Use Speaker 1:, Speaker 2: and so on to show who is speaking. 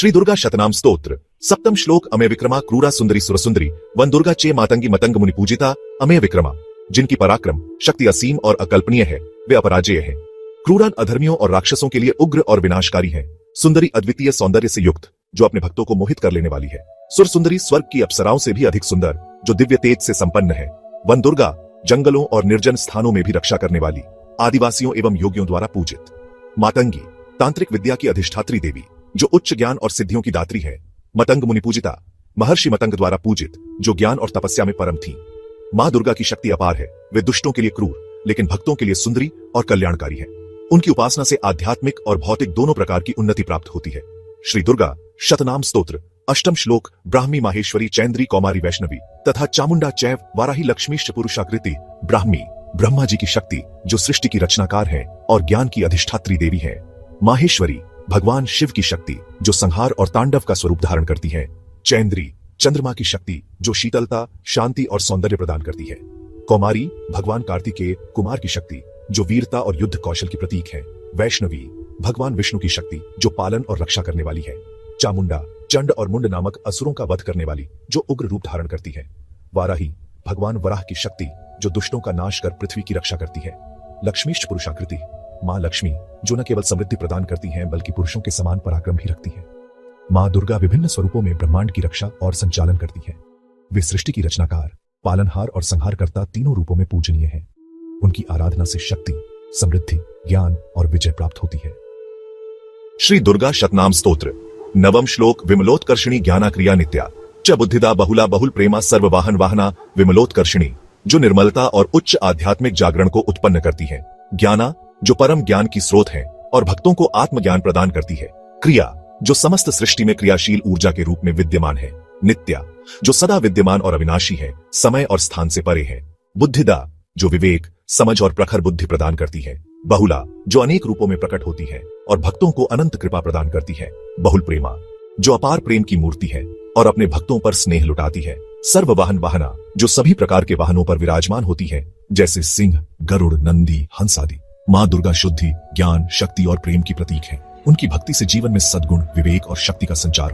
Speaker 1: श्री दुर्गा शतनाम स्तोत्र सप्तम श्लोक अमेय विक्रमा क्रूरा सुंदरी सुरसुंदरी वन दुर्गा चे मातंगी मतंग मुनि पूजिता अमेय विक्रमा, जिनकी पराक्रम शक्ति असीम और अकल्पनीय है, वे अपराजेय है। क्रूरा अधर्मियों और राक्षसों के लिए उग्र और विनाशकारी है। सुंदरी अद्वितीय सौंदर्य से युक्त, जो अपने भक्तों को मोहित कर लेने वाली है। सुर सुंदरी स्वर्ग की अप्सराओं से भी अधिक सुंदर, जो दिव्य तेज से संपन्न है। वन दुर्गा जंगलों और निर्जन स्थानों में भी रक्षा करने वाली, आदिवासियों एवं योगियों द्वारा पूजित। मातंगी तांत्रिक विद्या की अधिष्ठात्री देवी, जो उच्च ज्ञान और सिद्धियों की दात्री है। मतंग मुनि पूजिता, महर्षि मतंग द्वारा पूजित, जो ज्ञान और तपस्या में परम थी। मां दुर्गा की शक्ति अपार है। वे दुष्टों के लिए क्रूर, लेकिन भक्तों के लिए सुंदरी और कल्याणकारी है। उनकी उपासना से आध्यात्मिक और भौतिक दोनों प्रकार की उन्नति प्राप्त होती है। श्री दुर्गा शतनाम स्तोत्र अष्टम श्लोक ब्राह्मी माहेश्वरी चैन्द्री कौमारी वैष्णवी तथा चामुंडा चैव वाराही लक्ष्मीश्च पुरुषाकृति ब्राह्मी, ब्रह्मा जी की शक्ति, जो सृष्टि की रचनाकार है और ज्ञान की अधिष्ठात्री देवी है। माहेश्वरी भगवान शिव की शक्ति, जो संहार और तांडव का स्वरूप धारण करती है। चैन्द्री चंद्रमा की शक्ति, जो शीतलता, शांति और सौंदर्य प्रदान करती है। कौमारी भगवान कार्तिकेय कुमार की शक्ति, जो वीरता और युद्ध कौशल की प्रतीक है। वैष्णवी भगवान विष्णु की शक्ति, जो पालन और रक्षा करने वाली है। चामुंडा चंड और मुंड नामक असुरों का वध करने वाली, जो उग्र रूप धारण करती है। वाराही भगवान वराह की शक्ति, जो दुष्टों का नाश कर पृथ्वी की रक्षा करती है। लक्ष्मीश्च पुरुषाकृति मां लक्ष्मी, जो न केवल समृद्धि प्रदान करती हैं बल्कि पुरुषों के समान पराक्रम भी रखती है। मां दुर्गा विभिन्न स्वरूपों में ब्रह्मांड की रक्षा और संचालन करती है। वे सृष्टि की रचनाकार, पालनहार और संहारकर्ता तीनों रूपों में पूजनीय है। उनकी आराधना से शक्ति, समृद्धि, ज्ञान और विजय प्राप्त होती है। श्री दुर्गा शतनाम स्तोत्र नवम श्लोक विमलोत्कर्षिणी ज्ञाना क्रिया नित्या च बुद्धिदा बहुला बहुल प्रेमा सर्ववाहन वाहना विमलोत्कर्षिणी, जो निर्मलता और उच्च आध्यात्मिक जागरण को उत्पन्न करती है। ज्ञाना जो परम ज्ञान की स्रोत है और भक्तों को आत्मज्ञान प्रदान करती है। क्रिया जो समस्त सृष्टि में क्रियाशील ऊर्जा के रूप में विद्यमान है। नित्या जो सदा विद्यमान और अविनाशी है, समय और स्थान से परे है। बुद्धिदा जो विवेक, समझ और प्रखर बुद्धि प्रदान करती है। बहुला जो अनेक रूपों में प्रकट होती है और भक्तों को अनंत कृपा प्रदान करती है। बहुल प्रेमा जो अपार प्रेम की मूर्ति है और अपने भक्तों पर स्नेह लुटाती है। सर्ववाहन वाहना जो सभी प्रकार के वाहनों पर विराजमान होती है, जैसे सिंह, गरुड़, नंदी, हंस आदि। मां दुर्गा शुद्धि, ज्ञान, शक्ति और प्रेम की प्रतीक है। उनकी भक्ति से जीवन में सद्गुण, विवेक और शक्ति का संचार